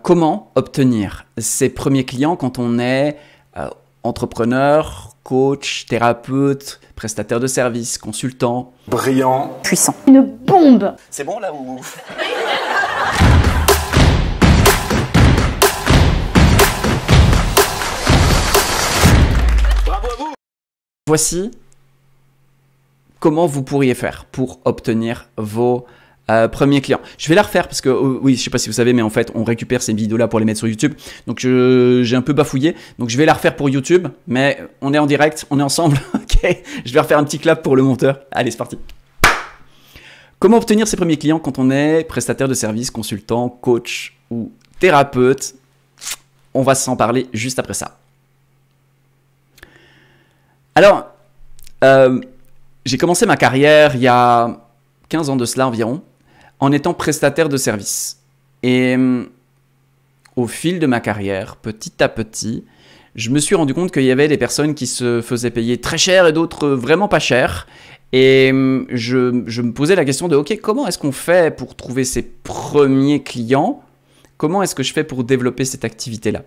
comment obtenir ses premiers clients quand on est entrepreneur, coach, thérapeute, prestataire de services, consultant. Brillant. Puissant. Une bombe. C'est bon là ou... Bravo à vous. Voici comment vous pourriez faire pour obtenir vos premiers clients. Je vais la refaire parce que, oui, je ne sais pas si vous savez, mais en fait, on récupère ces vidéos-là pour les mettre sur YouTube. Donc, j'ai un peu bafouillé. Donc, je vais la refaire pour YouTube, mais on est en direct, on est ensemble. Ok, je vais refaire un petit clap pour le monteur. Allez, c'est parti. Comment obtenir ses premiers clients quand on est prestataire de services, consultant, coach ou thérapeute? On va s'en parler juste après ça. Alors, j'ai commencé ma carrière il y a 15 ans de cela environ, en étant prestataire de service. Et au fil de ma carrière, petit à petit, je me suis rendu compte qu'il y avait des personnes qui se faisaient payer très cher et d'autres vraiment pas cher. Et je me posais la question de, ok, comment est-ce qu'on fait pour trouver ses premiers clients? Comment est-ce que je fais pour développer cette activité-là?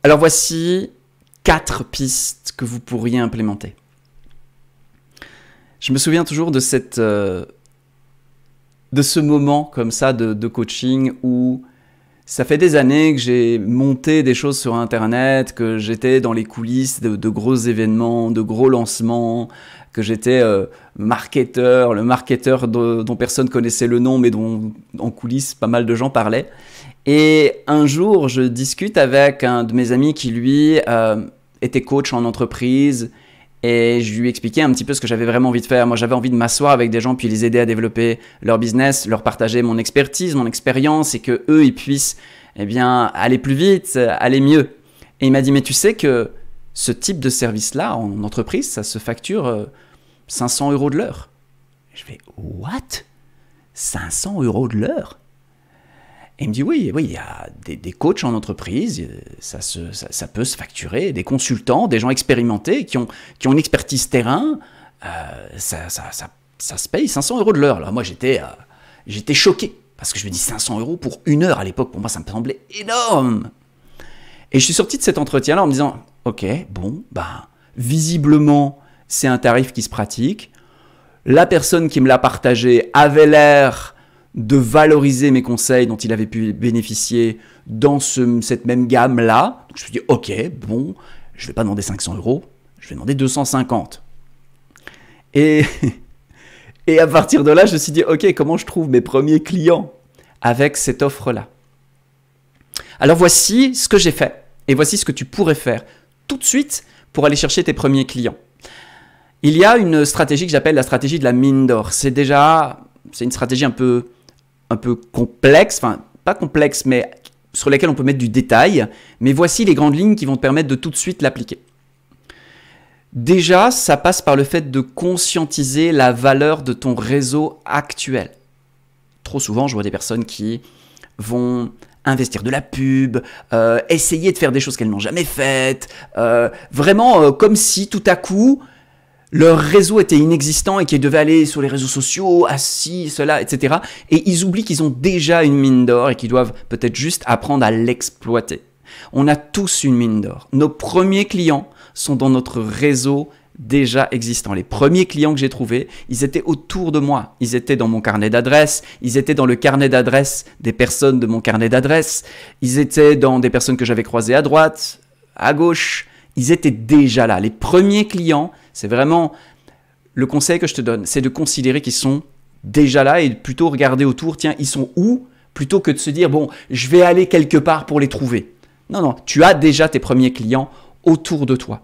Alors voici 4 pistes que vous pourriez implémenter. Je me souviens toujours de ce moment comme ça de coaching où ça fait des années que j'ai monté des choses sur Internet, que j'étais dans les coulisses de gros événements, de gros lancements, que j'étais marketeur, le marketeur dont personne connaissait le nom, mais dont en coulisses pas mal de gens parlaient. Et un jour, je discute avec un de mes amis qui, lui, était coach en entreprise. Et je lui expliquais un petit peu ce que j'avais vraiment envie de faire. Moi, j'avais envie de m'asseoir avec des gens puis les aider à développer leur business, leur partager mon expertise, mon expérience et que eux, ils puissent aller plus vite, aller mieux. Et il m'a dit, mais tu sais que ce type de service-là, en entreprise, ça se facture 500 € de l'heure. Je fais, what? 500 € de l'heure? Et il me dit, oui, il y a des coachs en entreprise, ça peut se facturer, des consultants, des gens expérimentés qui ont une expertise terrain, ça se paye 500 € de l'heure. Alors moi, j'étais choqué, parce que je me dis 500 € pour 1 heure à l'époque, pour moi, ça me semblait énorme. Et je suis sorti de cet entretien-là en me disant, ok, bon, visiblement, c'est un tarif qui se pratique. La personne qui me l'a partagé avait l'air de valoriser mes conseils dont il avait pu bénéficier dans cette même gamme-là. Donc je me suis dit, ok, bon, je ne vais pas demander 500 €, je vais demander 250. Et à partir de là, je me suis dit, ok, comment je trouve mes premiers clients avec cette offre-là? Alors voici ce que j'ai fait, et voici ce que tu pourrais faire tout de suite pour aller chercher tes premiers clients. Il y a une stratégie que j'appelle la stratégie de la mine d'or. C'est une stratégie un peu complexe, enfin pas complexe, mais sur lesquelles on peut mettre du détail. Mais voici les grandes lignes qui vont te permettre de tout de suite l'appliquer. Déjà, ça passe par le fait de conscientiser la valeur de ton réseau actuel. Trop souvent, je vois des personnes qui vont investir de la pub, essayer de faire des choses qu'elles n'ont jamais faites, vraiment comme si tout à coup, leur réseau était inexistant et qu'ils devaient aller sur les réseaux sociaux, assis, cela, etc. Et ils oublient qu'ils ont déjà une mine d'or et qu'ils doivent peut-être juste apprendre à l'exploiter. On a tous une mine d'or. Nos premiers clients sont dans notre réseau déjà existant. Les premiers clients que j'ai trouvés, ils étaient autour de moi. Ils étaient dans mon carnet d'adresses, ils étaient dans le carnet d'adresses des personnes de mon carnet d'adresses, ils étaient dans des personnes que j'avais croisées à droite, à gauche. Ils étaient déjà là. Les premiers clients, c'est vraiment le conseil que je te donne, c'est de considérer qu'ils sont déjà là et plutôt regarder autour, tiens, ils sont où? Plutôt que de se dire, bon, je vais aller quelque part pour les trouver. Non, non, tu as déjà tes premiers clients autour de toi.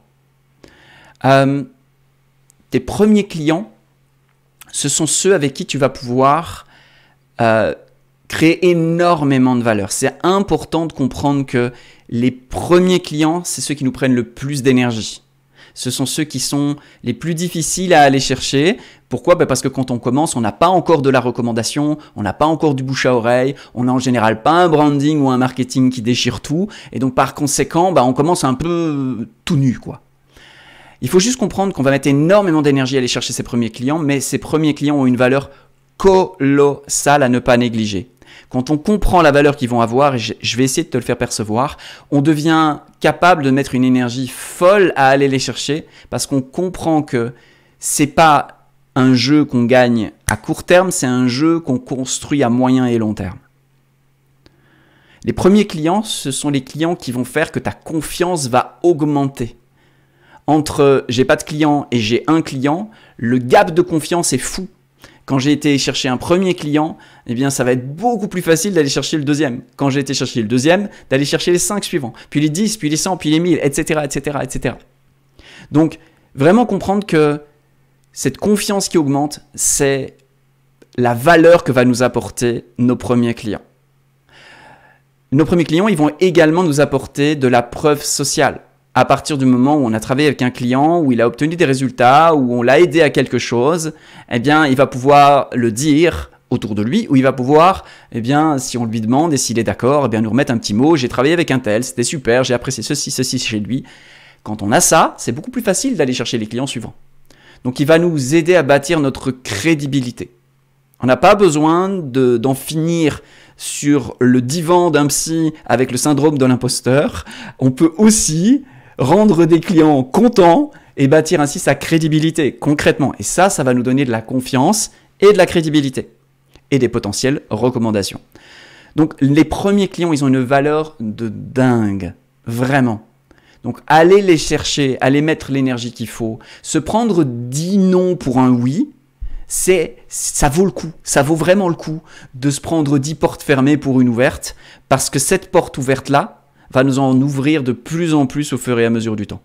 Tes premiers clients, ce sont ceux avec qui tu vas pouvoir créer énormément de valeur. C'est important de comprendre que les premiers clients, c'est ceux qui nous prennent le plus d'énergie. Ce sont ceux qui sont les plus difficiles à aller chercher. Pourquoi? Parce que quand on commence, on n'a pas encore de la recommandation, on n'a pas encore du bouche à oreille, on n'a en général pas un branding ou un marketing qui déchire tout. Et donc par conséquent, on commence un peu tout nu, quoi. Il faut juste comprendre qu'on va mettre énormément d'énergie à aller chercher ses premiers clients, mais ces premiers clients ont une valeur colossal à ne pas négliger. Quand on comprend la valeur qu'ils vont avoir, et je vais essayer de te le faire percevoir, on devient capable de mettre une énergie folle à aller les chercher parce qu'on comprend que c'est pas un jeu qu'on gagne à court terme, c'est un jeu qu'on construit à moyen et long terme. Les premiers clients, ce sont les clients qui vont faire que ta confiance va augmenter. Entre j'ai pas de client et j'ai un client, le gap de confiance est fou. Quand j'ai été chercher un premier client, eh bien, ça va être beaucoup plus facile d'aller chercher le deuxième. Quand j'ai été chercher le deuxième, d'aller chercher les 5 suivants, puis les 10, puis les 100, puis les 1000, etc., etc., etc. Donc, vraiment comprendre que cette confiance qui augmente, c'est la valeur que va nous apporter nos premiers clients. Nos premiers clients, ils vont également nous apporter de la preuve sociale. À partir du moment où on a travaillé avec un client, où il a obtenu des résultats, où on l'a aidé à quelque chose, eh bien, il va pouvoir le dire autour de lui, ou il va pouvoir, eh bien, si on lui demande et s'il est d'accord, eh bien, nous remettre un petit mot. J'ai travaillé avec un tel, c'était super, j'ai apprécié ceci chez lui. Quand on a ça, c'est beaucoup plus facile d'aller chercher les clients suivants. Donc, il va nous aider à bâtir notre crédibilité. On n'a pas besoin d'en finir sur le divan d'un psy avec le syndrome de l'imposteur. On peut aussi rendre des clients contents et bâtir ainsi sa crédibilité concrètement. Et ça va nous donner de la confiance et de la crédibilité et des potentielles recommandations. Donc les premiers clients, ils ont une valeur de dingue, vraiment. Donc allez les chercher, allez mettre l'énergie qu'il faut. Se prendre 10 non pour un oui, ça vaut le coup, ça vaut vraiment le coup de se prendre 10 portes fermées pour une ouverte, parce que cette porte ouverte-là va nous en ouvrir de plus en plus au fur et à mesure du temps.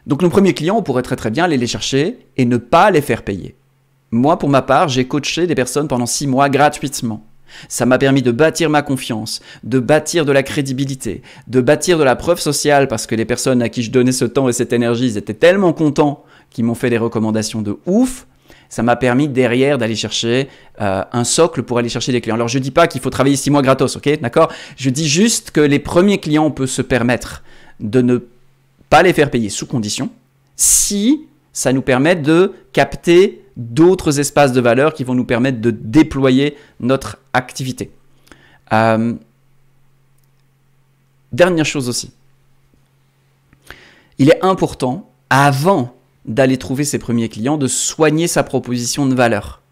Donc nos premiers clients, on pourrait très bien aller les chercher et ne pas les faire payer. Moi, pour ma part, j'ai coaché des personnes pendant 6 mois gratuitement. Ça m'a permis de bâtir ma confiance, de bâtir de la crédibilité, de bâtir de la preuve sociale, parce que les personnes à qui je donnais ce temps et cette énergie, ils étaient tellement contents qu'ils m'ont fait des recommandations de ouf. Ça m'a permis derrière d'aller chercher un socle pour aller chercher des clients. Alors je ne dis pas qu'il faut travailler 6 mois gratos, ok, d'accord? Je dis juste que les premiers clients, on peut se permettre de ne pas les faire payer sous condition si ça nous permet de capter d'autres espaces de valeur qui vont nous permettre de déployer notre activité. Dernière chose aussi. Il est important, avant d'aller trouver ses premiers clients, de soigner sa proposition de valeur.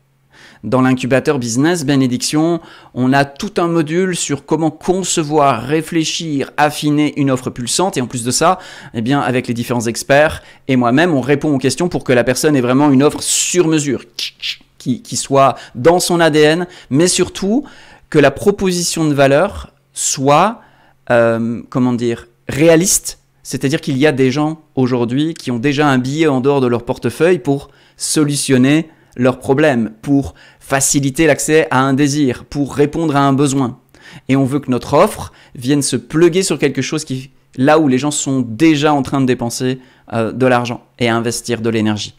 Dans l'incubateur business Bénédiction, on a tout un module sur comment concevoir, réfléchir, affiner une offre pulsante. Et en plus de ça, eh bien, avec les différents experts et moi-même, on répond aux questions pour que la personne ait vraiment une offre sur mesure, qui soit dans son ADN, mais surtout que la proposition de valeur soit, réaliste. C'est-à-dire qu'il y a des gens aujourd'hui qui ont déjà un billet en dehors de leur portefeuille pour solutionner leurs problèmes, pour faciliter l'accès à un désir, pour répondre à un besoin. Et on veut que notre offre vienne se plugger sur quelque chose là où les gens sont déjà en train de dépenser de l'argent et investir de l'énergie.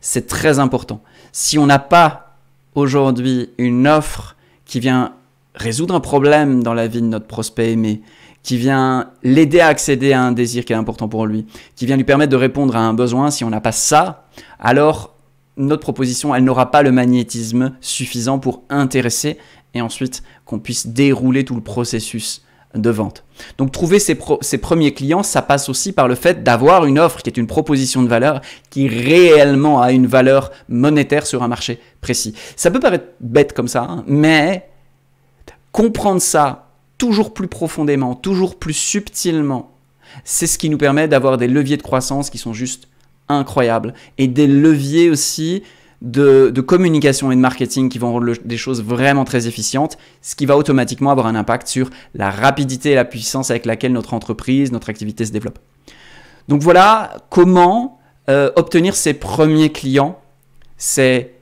C'est très important. Si on n'a pas aujourd'hui une offre qui vient résoudre un problème dans la vie de notre prospect aimé, qui vient l'aider à accéder à un désir qui est important pour lui, qui vient lui permettre de répondre à un besoin, si on n'a pas ça, alors notre proposition, elle n'aura pas le magnétisme suffisant pour intéresser et ensuite qu'on puisse dérouler tout le processus de vente. Donc trouver ses premiers clients, ça passe aussi par le fait d'avoir une offre qui est une proposition de valeur qui réellement a une valeur monétaire sur un marché précis. Ça peut paraître bête comme ça, hein, mais comprendre ça toujours plus profondément, toujours plus subtilement, c'est ce qui nous permet d'avoir des leviers de croissance qui sont juste incroyables et des leviers aussi de communication et de marketing qui vont rendre des choses vraiment très efficientes, ce qui va automatiquement avoir un impact sur la rapidité et la puissance avec laquelle notre entreprise, notre activité se développe. Donc voilà comment obtenir ses premiers clients, c'est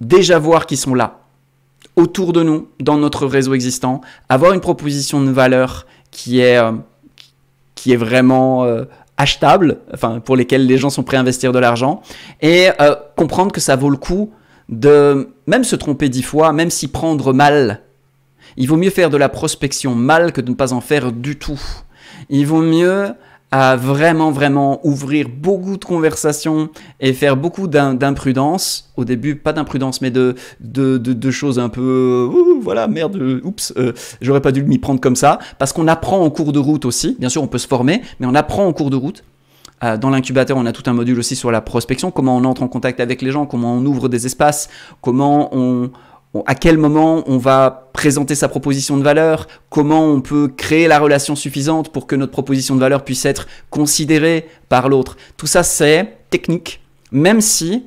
déjà voir qu'ils sont là, autour de nous, dans notre réseau existant, avoir une proposition de valeur qui est vraiment achetable, enfin pour lesquelles les gens sont prêts à investir de l'argent, et comprendre que ça vaut le coup de même se tromper 10 fois, même s'y prendre mal. Il vaut mieux faire de la prospection mal que de ne pas en faire du tout. Il vaut mieux à vraiment, vraiment ouvrir beaucoup de conversations et faire beaucoup d'imprudence. Au début, pas d'imprudence, mais de choses un peu... voilà, merde, oups, j'aurais pas dû m'y prendre comme ça. Parce qu'on apprend en cours de route aussi. Bien sûr, on peut se former, mais on apprend en cours de route. Dans l'incubateur, on a tout un module aussi sur la prospection, comment on entre en contact avec les gens, comment on ouvre des espaces, à quel moment on va présenter sa proposition de valeur, comment on peut créer la relation suffisante pour que notre proposition de valeur puisse être considérée par l'autre. Tout ça, c'est technique, même si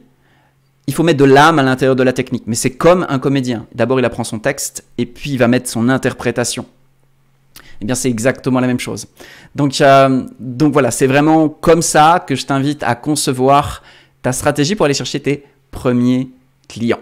il faut mettre de l'âme à l'intérieur de la technique. Mais c'est comme un comédien. D'abord, il apprend son texte et puis il va mettre son interprétation. Eh bien, c'est exactement la même chose. Donc voilà, c'est vraiment comme ça que je t'invite à concevoir ta stratégie pour aller chercher tes premiers clients.